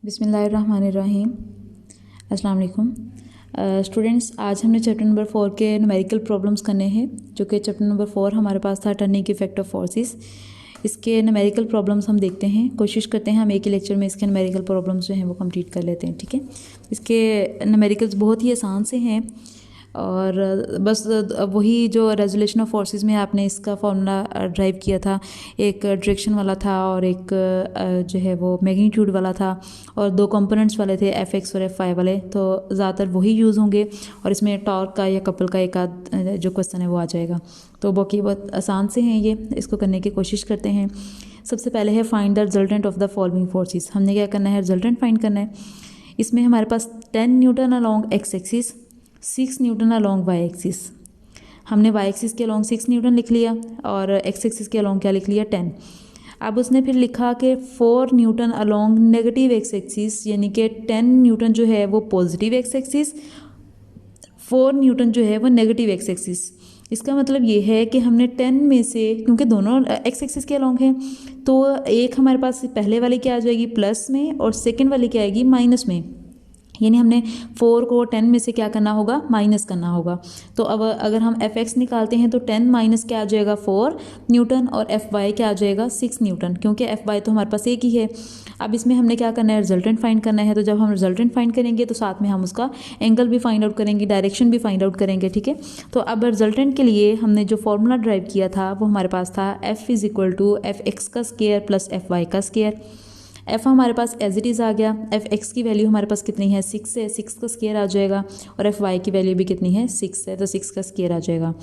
बिस्मिल्लाहिर्रहमानिर्रहीम। अस्सलाम वालेकुम स्टूडेंट्स, आज हमने चैप्टर नंबर 4 के न्यूमेरिकल प्रॉब्लम्स करने हैं, जो कि चैप्टर नंबर 4 हमारे पास था टर्निंग इफेक्ट ऑफ फोर्सेस। इसके न्यूमेरिकल प्रॉब्लम्स हम देखते हैं, कोशिश करते हैं हम एक ही लेक्चर में इसके न्यूमेरिकल प्रॉब्लम्स जो हैं वो कंप्लीट कर लेते हैं। ठीक है, इसके न्यूमेरिकल्स बहुत ही आसान से हैं और बस वही जो रेजोल्यूशन ऑफ फोर्सेस में आपने इसका फॉर्मूला ड्राइव किया था, एक डायरेक्शन वाला था और एक जो है वो मैग्नीट्यूड वाला था और दो कंपोनेंट्स वाले थे एफ एक्स और एफ वाई वाले, तो ज़्यादातर वही यूज़ होंगे और इसमें टॉर्क का या कपल का एक आध जो क्वेश्चन है वो आ जाएगा। तो बाकी बहुत आसान से हैं ये, इसको करने की कोशिश करते हैं। सबसे पहले है find the resultant of the following forces. हमने क्या करना है, रिजल्टेंट फाइंड करना है। इसमें हमारे पास 10 newton along X axis, 6 newton along Y axis. हमने वाई एक्सिस के अलॉन्ग 6 न्यूटन लिख लिया और एक्स एक्सिस के अलॉन्ग क्या लिख लिया, 10। अब उसने फिर लिखा कि 4 Newton along negative x axis, यानी कि 10 न्यूटन जो है वो पॉजिटिव एक्स एक्सिस, 4 न्यूटन जो है वो नेगेटिव एक्स एक्सिस। इसका मतलब ये है कि हमने 10 में से, क्योंकि दोनों एक्स एक्सिस के अलॉन्ग हैं, तो एक हमारे पास पहले वाली क्या आ जाएगी प्लस में और सेकेंड वाली क्या आएगी माइनस में, यानी हमने 4 को 10 में से क्या करना होगा, माइनस करना होगा। तो अब अगर हम एफ एक्स निकालते हैं तो 10 माइनस क्या आ जाएगा 4 न्यूटन और एफ वाई क्या आ जाएगा 6 न्यूटन, क्योंकि एफ वाई तो हमारे पास एक ही है। अब इसमें हमने क्या करना है, रिजल्टेंट फाइंड करना है। तो जब हम रिजल्टेंट फाइंड करेंगे तो साथ में हम उसका एंगल भी फाइंड आउट करेंगे, डायरेक्शन भी फाइंड आउट करेंगे। ठीक है, तो अब रिजल्टेंट के लिए हमने जो फॉर्मूला ड्राइव किया था वो हमारे पास था F is equal to F X का स्केयर प्लस एफ वाई का स्केयर। एफ हमारे पास एज इट इज़ आ गया। एफ एक्स की वैल्यू हमारे पास कितनी है, 6 है, 6 का स्केयर आ जाएगा और एफ वाई की वैल्यू भी कितनी है, 6 है, तो 6 का स्केयर आ जाएगा।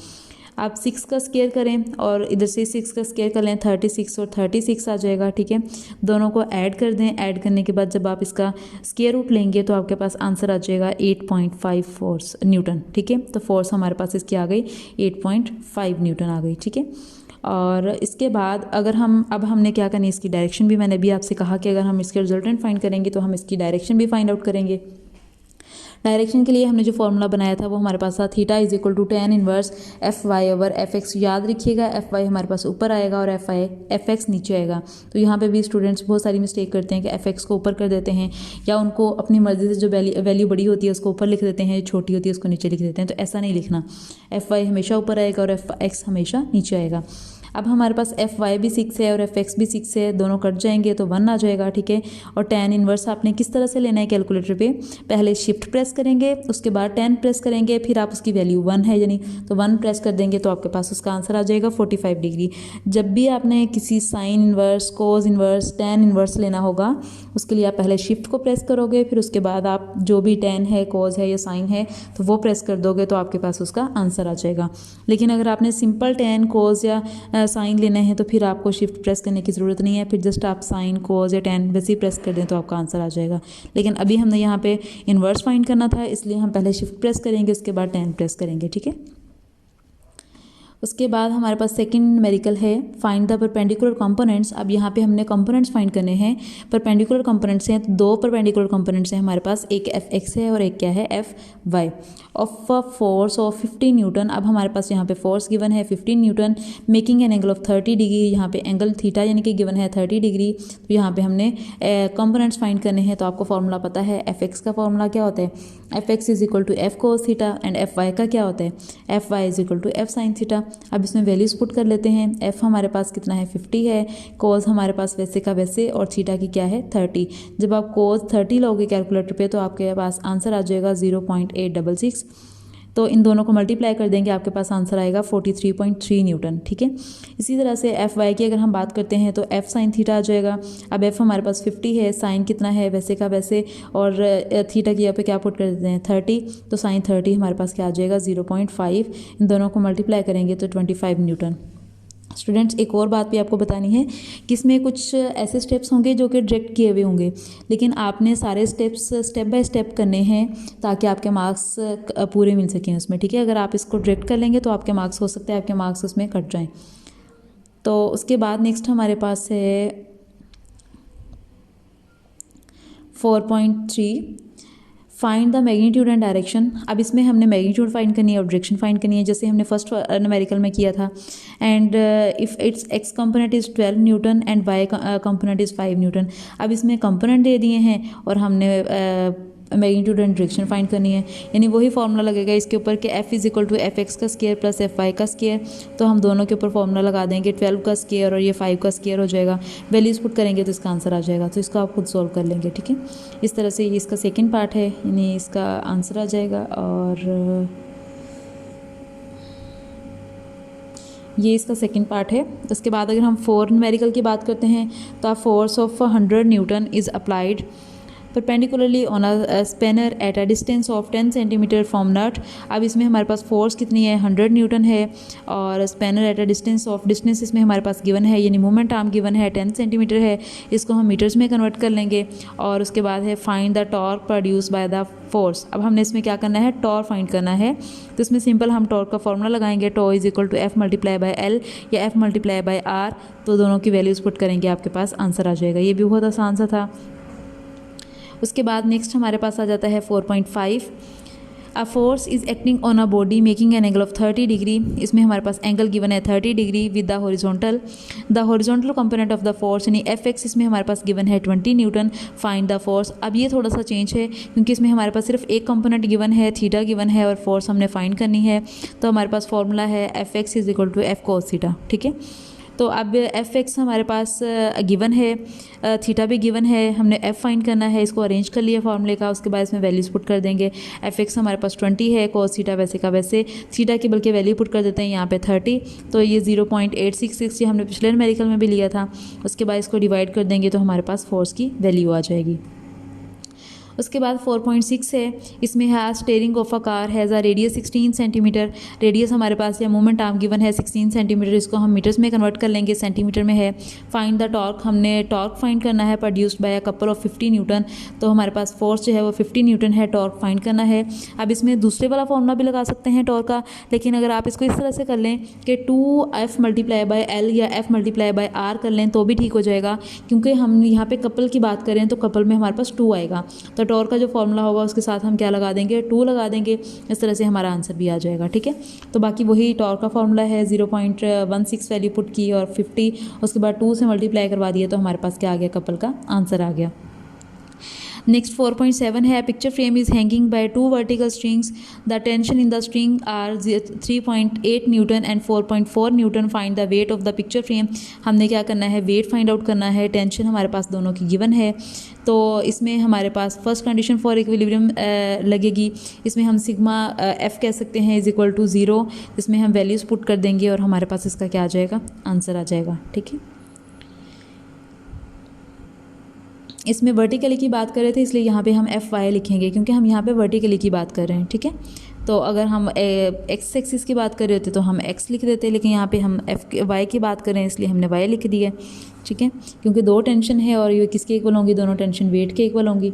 आप 6 का स्केयर करें और इधर से 6 का स्केयर कर लें, 36 और 36 आ जाएगा। ठीक है, दोनों को ऐड कर दें। ऐड करने के बाद जब आप इसका स्केयर रूट लेंगे तो आपके पास आंसर आ जाएगा 8.5 फोर्स न्यूटन। ठीक है, तो फोर्स हमारे पास इसकी आ गई 8.5 न्यूटन आ गई। ठीक है, और इसके बाद अगर हम अब हमने क्या करनी है, इसकी डायरेक्शन भी मैंने भी आपसे कहा कि अगर हम इसके रिजल्टेंट फाइंड करेंगे तो हम इसकी डायरेक्शन भी फाइंड आउट करेंगे। डायरेक्शन के लिए हमने जो फॉर्मूला बनाया था वो हमारे पास था theta is equal to tan inverse F Y over F X. याद रखिएगा एफ वाई हमारे पास ऊपर आएगा और एफ एक्स नीचे आएगा। तो यहाँ पे भी स्टूडेंट्स बहुत सारी मिस्टेक करते हैं कि एफ एक्स को ऊपर कर देते हैं या उनको अपनी मर्जी से जो वैल्यू बड़ी होती है उसको ऊपर लिख देते हैं, छोटी होती है उसको नीचे लिख देते हैं। तो ऐसा नहीं लिखना, एफ वाई हमेशा ऊपर आएगा और एफ एक्स हमेशा नीचे आएगा। अब हमारे पास एफ वाई भी 6 है और एफ एक्स भी 6 है, दोनों कट जाएंगे तो 1 आ जाएगा। ठीक है, और tan इनवर्स आपने किस तरह से लेना है कैलकुलेटर पे, पहले शिफ्ट प्रेस करेंगे, उसके बाद 10 प्रेस करेंगे, फिर आप उसकी वैल्यू 1 है यानी तो 1 प्रेस कर देंगे तो आपके पास उसका आंसर आ जाएगा 45 डिग्री। जब भी आपने किसी साइन इनवर्स, कोज इनवर्स, tan इनवर्स लेना होगा उसके लिए आप पहले शिफ्ट को प्रेस करोगे, फिर उसके बाद आप जो भी tan है, कोज है या साइन है तो वो प्रेस कर दोगे तो आपके पास उसका आंसर आ जाएगा। लेकिन अगर आपने सिंपल tan, कोज या साइन लेना है तो फिर आपको शिफ्ट प्रेस करने की ज़रूरत नहीं है, फिर जस्ट आप साइन, कोज या tan वैसे ही प्रेस कर दें तो आपका आंसर आ जाएगा। लेकिन अभी हमने यहाँ पे इन्वर्स फाइंड करना था, इसलिए हम पहले शिफ्ट प्रेस करेंगे, उसके बाद tan प्रेस करेंगे। ठीक है, उसके बाद हमारे पास सेकंड न्यूमेरिकल है फाइंड द परपेंडिकुलर कंपोनेंट्स। अब यहाँ पे हमने कंपोनेंट्स फाइंड करने हैं। परपेंडिकुलर कंपोनेंट्स हैं, दो परपेंडिकुलर कंपोनेंट्स हैं हमारे पास, एक एफ एक्स है और एक क्या है F Y. Of a force of 15 newton. अब हमारे पास यहाँ पे फोर्स गिवन है 15 newton, making an angle of 30 degree. यहाँ पे एंगल थीटा यानी कि गिवन है 30 डिग्री। तो यहाँ पे हमने कंपोनेंट्स फाइंड करने हैं। तो आपको फॉर्मूला पता है, एफ एक्स का फॉर्मूला क्या होता है, F X is equal to F cos theta, and F Y का क्या होता है, F Y is equal to F sine theta. अब इसमें वैल्यूज पुट कर लेते हैं। एफ हमारे पास कितना है 50 है, कोज हमारे पास वैसे का वैसे, और थीटा की क्या है 30। जब आप कोज 30 लोगे कैलकुलेटर पे तो आपके पास आंसर आ जाएगा 0.866। तो इन दोनों को मल्टीप्लाई कर देंगे, आपके पास आंसर आएगा 43.3 न्यूटन। ठीक है, इसी तरह से एफ वाई की अगर हम बात करते हैं तो एफ साइन थीटा आ जाएगा। अब एफ हमारे पास 50 है, साइन कितना है वैसे का वैसे, और थीटा की यहाँ पे क्या पुट कर देते हैं 30, तो साइन 30 हमारे पास क्या आ जाएगा 0.5। इन दोनों को मल्टीप्लाई करेंगे तो 25 न्यूटन। स्टूडेंट्स, एक और बात भी आपको बतानी है कि इसमें कुछ ऐसे स्टेप्स होंगे जो कि डायरेक्ट किए हुए होंगे, लेकिन आपने सारे स्टेप्स स्टेप बाय स्टेप करने हैं ताकि आपके मार्क्स पूरे मिल सकें उसमें। ठीक है, अगर आप इसको डायरेक्ट कर लेंगे तो आपके मार्क्स हो सकते हैं आपके मार्क्स उसमें कट जाएं। तो उसके बाद नेक्स्ट हमारे पास है 4.3 find the magnitude and direction. अब इसमें हमने मैग्नीट्यूड फाइंड करनी है और डायरेक्शन फाइंड करनी है, जैसे हमने फर्स्ट न्यूमेरिकल में किया था। And if its X component is 12 newton and Y component is 5 newton. अब इसमें कंपोनेंट दे दिए हैं और हमने मैग्नीट्यूड एंड डायरेक्शन फाइंड करनी है, यानी वही फार्मूला लगेगा इसके ऊपर कि f is equal to F X का स्केयर प्लस एफ वाई का स्केयर। तो हम दोनों के ऊपर फार्मूला लगा देंगे, 12 का स्केयर और ये 5 का स्केयर हो जाएगा। वैल्यूज़ पुट करेंगे तो इसका आंसर आ जाएगा। तो इसको आप खुद सॉल्व कर लेंगे, ठीक है। इस तरह से ये इसका सेकेंड पार्ट है, यानी इसका आंसर आ जाएगा। और ये इसका सेकंड पार्ट है। उसके बाद अगर हम 4 न्यूमेरिकल की बात करते हैं तो आप force of 100 newton is applied perpendicularly on a spanner at a distance of 10 centimetre from nut. अब इसमें हमारे पास फोर्स कितनी है, 100 न्यूटन है, और spanner at a distance of, distance इसमें हमारे पास गिवन है, यानी मूवमेंट आर्म गिवन है 10 सेंटीमीटर है। इसको हम मीटर्स में कन्वर्ट कर लेंगे। और उसके बाद है find the torque produce by the force. अब हमने इसमें क्या करना है, टॉर्क फाइंड करना है। तो इसमें सिंपल हम टॉर्क का फॉर्मूला लगाएंगे, tau is equal to F multiply by L या एफ मल्टीप्लाई बाय आर। तो दोनों की वैल्यूज़ पुट करेंगे, आपके पास आंसर आ जाएगा। ये भी बहुत आसान सा था। उसके बाद नेक्स्ट हमारे पास आ जाता है 4.5। A force is acting on a body making an angle of 30 degree. इसमें हमारे पास एंगल गिवन है 30 degree with the horizontal component of the force, यानी एफ एक्स इसमें हमारे पास गिवन है 20 न्यूटन। Find the force. अब ये थोड़ा सा चेंज है क्योंकि इसमें हमारे पास सिर्फ एक कंपोनेंट गिवन है, थीटा गिवन है, और फोर्स हमने फाइंड करनी है। तो हमारे पास फॉर्मूला है F X is equal to F cos theta, ठीक है। तो अब एफ एक्स हमारे पास गिवन है, थीटा भी गिवन है, हमने एफ फाइंड करना है। इसको अरेंज कर लिया फार्मूले का। उसके बाद इसमें वैल्यूज़ पुट कर देंगे। एफ एक्स हमारे पास 20 है, कोस थीटा वैसे का वैसे, थीटा की बल्कि वैल्यू पुट कर देते हैं यहाँ पे 30। तो ये 0.866 ये हमने पिछले न्यूमेरिकल में भी लिया था। उसके बाद इसको डिवाइड कर देंगे तो हमारे पास फोर्स की वैल्यू आ जाएगी। उसके बाद 4.6 है, इसमें है steering of a car has a radius 16 centimetre. Radius हमारे पास या मूवमेंट आर्म गिवन है 16 सेंटीमीटर, इसको हम मीटर्स में कन्वर्ट कर लेंगे, सेंटीमीटर में है। फाइंड द टॉर्क, हमने टॉर्क फाइंड करना है produced by a couple of 50 Newton. तो हमारे पास फोर्स जो है वो 50 न्यूटन है, टॉर्क फाइंड करना है। अब इसमें दूसरे वाला फॉर्मूला भी लगा सकते हैं टॉर्क का, लेकिन अगर आप इसको इस तरह से कर लें कि 2f मल्टीप्लाई बाय एल या f मल्टीप्लाई बाय आर कर लें तो भी ठीक हो जाएगा, क्योंकि हम यहाँ पे कपल की बात करें तो कपल में हमारे पास 2 आएगा। तो टॉर्क का जो फॉर्मूला होगा उसके साथ हम क्या लगा देंगे, 2 लगा देंगे। इस तरह से हमारा आंसर भी आ जाएगा, ठीक है। तो बाकी वही टॉर्क का फॉर्मूला है, 0.16 वैल्यू पुट की और 50, उसके बाद 2 से मल्टीप्लाई करवा दिया तो हमारे पास क्या आ गया, कपल का आंसर आ गया। नेक्स्ट 4.7 है, picture frame is hanging by 2 vertical strings, the tension in the string are 3.8 newton and 4.4 newton. Find the weight of the picture frame. हमने क्या करना है, वेट फाइंड आउट करना है। टेंशन हमारे पास दोनों की गिवन है। तो इसमें हमारे पास फर्स्ट कंडीशन फॉर इक्विलिब्रियम लगेगी। इसमें हम सिग्मा एफ कह सकते हैं इज इक्वल टू 0। इसमें हम वैल्यूज़ पुट कर देंगे और हमारे पास इसका क्या आ जाएगा, आंसर आ जाएगा, ठीक है। इसमें वर्टिकली की बात कर रहे थे इसलिए यहाँ पे हम एफ वाई लिखेंगे, क्योंकि हम यहाँ पे वर्टिकली की बात कर रहे हैं, ठीक है। तो अगर हम एक्स एक्सिस की बात कर रहे होते तो हम एक्स लिख देते, लेकिन यहाँ पे हम एफ वाई की बात कर रहे हैं इसलिए हमने वाई लिख दिया, ठीक है। क्योंकि 2 टेंशन है और ये किसके इक्वल होंगी, दोनों टेंशन वेट के इक्वल होंगी।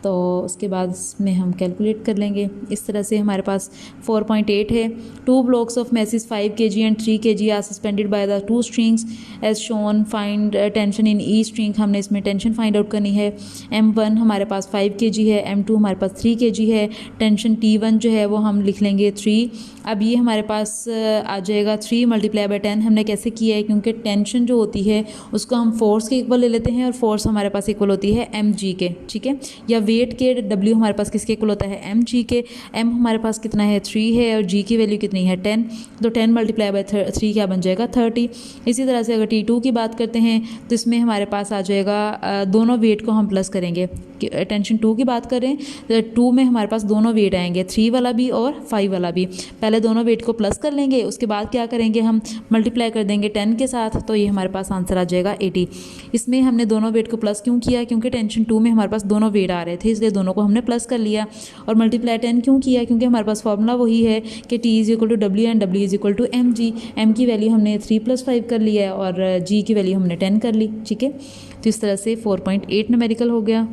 तो उसके बाद इसमें हम कैलकुलेट कर लेंगे। इस तरह से हमारे पास 4.8 है, 2 blocks of message 5 kg and 3 kg are suspended by the 2 strings as shown. Find tension in E string. हमने इसमें टेंशन फाइंड आउट करनी है। M1 हमारे पास 5 kg है, M2 हमारे पास 3 kg है। टेंशन T1 जो है वो हम लिख लेंगे 3। अब ये हमारे पास आ जाएगा 3 मल्टीप्लाई बाय 10। हमने कैसे किया है, क्योंकि टेंशन जो होती है उसको हम फोर्स के इक्वल ले लेते हैं और फोर्स हमारे पास इक्वल होती है mg के, ठीक है। या वेट के W हमारे पास किसके इक्वल होता है, mg के। m हमारे पास कितना है, 3 है, और g की वैल्यू कितनी है, 10। तो 10 मल्टीप्लाई बाय 3 क्या बन जाएगा, 30। इसी तरह से अगर T2 की बात करते हैं तो इसमें हमारे पास आ जाएगा, दोनों वेट को हम प्लस करेंगे। टेंशन 2 की बात करें तो 2 में हमारे पास दोनों वेट आएंगे, 3 वाला भी और 5 वाला भी। पहले दोनों वेट को प्लस कर लेंगे, उसके बाद क्या करेंगे, हम मल्टीप्लाई कर देंगे 10 के साथ। तो ये हमारे पास आंसर आ जाएगा 80। इसमें हमने दोनों वेट को प्लस क्यों किया, क्योंकि टेंशन 2 में हमारे पास दोनों वेट आ रहे थे, इसलिए दोनों को हमने प्लस कर लिया। और मल्टीप्लाई 10 क्यों किया, क्योंकि हमारे पास फॉर्मूला वही है कि T is equal to W and W is equal to mg। m की वैल्यू हमने 3 + 5 कर लिया है और g की वैल्यू हमने 10 कर ली, ठीक है। तो इस तरह से 4.8 न्यूमेरिकल हो गया।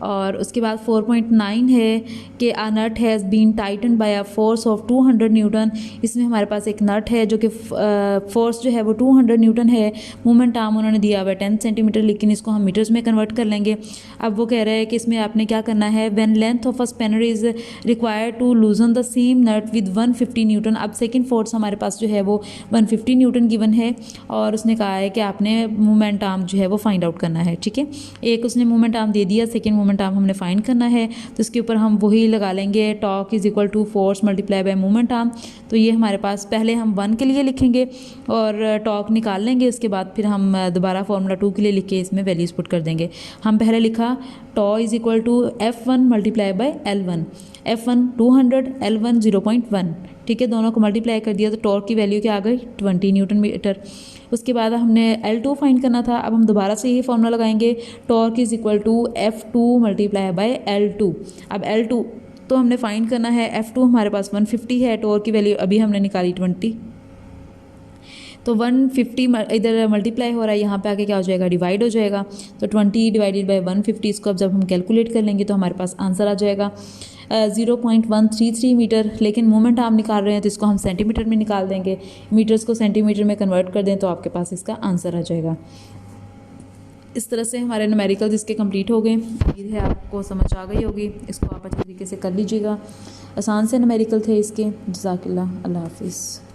और उसके बाद 4.9 है कि a nut has been tightened by a force of 200 newton. इसमें हमारे पास एक नट है जो कि फोर्स जो है वो 200 न्यूटन है। मोमेंट आर्म उन्होंने दिया हुआ है 10 सेंटीमीटर, लेकिन इसको हम मीटर्स में कन्वर्ट कर लेंगे। अब वो कह रहे हैं कि इसमें आपने क्या करना है, when length of a spanner is required to loosen the same nut with 150 newton. अब सेकेंड फोर्स हमारे पास जो है वो 150 न्यूटन गिवन है और उसने कहा है कि आपने मोमेंट आर्म जो है वो फाइंड आउट करना है। ठीक है, एक उसने मोमेंट आर्म दे दिया, सेकेंड मोमेंट आर्म हमने फाइंड करना है, तो इसके ऊपर हम वही लगा लेंगे, torque is equal to force multiply by moment arm. तो ये हमारे पास पहले हम 1 के लिए लिखेंगे और टॉर्क निकाल लेंगे, उसके बाद फिर हम दोबारा फार्मूला 2 के लिए लिख के इसमें वैल्यूज पुट कर देंगे। हम पहले लिखा tau is equal to F1 multiply by L1, F1 200, L1 0.1। ठीक है, दोनों को मल्टीप्लाई कर दिया तो टॉर्क की वैल्यू क्या आ गई 20 न्यूटन मीटर। उसके बाद हमने L2 फाइंड करना था, अब हम दोबारा से यही फार्मूला लगाएंगे, torque is equal to F2 multiply by L2। अब L2 तो हमने फाइंड करना है, F2 हमारे पास 150 है, टॉर्क की वैल्यू अभी हमने निकाली 20, तो 150 इधर मल्टीप्लाई हो रहा है, यहाँ पे आके क्या हो जाएगा, डिवाइड हो जाएगा। तो 20 डिवाइडेड बाय 150, इसको अब जब हम कैलकुलेट कर लेंगे तो हमारे पास आंसर आ जाएगा 0.133 मीटर। लेकिन मोमेंट आर्म निकाल रहे हैं तो इसको हम सेंटीमीटर में निकाल देंगे, मीटर्स को सेंटीमीटर में कन्वर्ट कर दें तो आपके पास इसका आंसर आ जाएगा। इस तरह से हमारे न्यूमेरिकल्स इसके कंप्लीट हो गए। उम्मीद है आपको समझ आ गई होगी, इसको आप अच्छे तरीके से कर लीजिएगा। आसान से न्यूमेरिकल थे इसके। जज़ाकल्लाह, अल्लाह हाफिज़।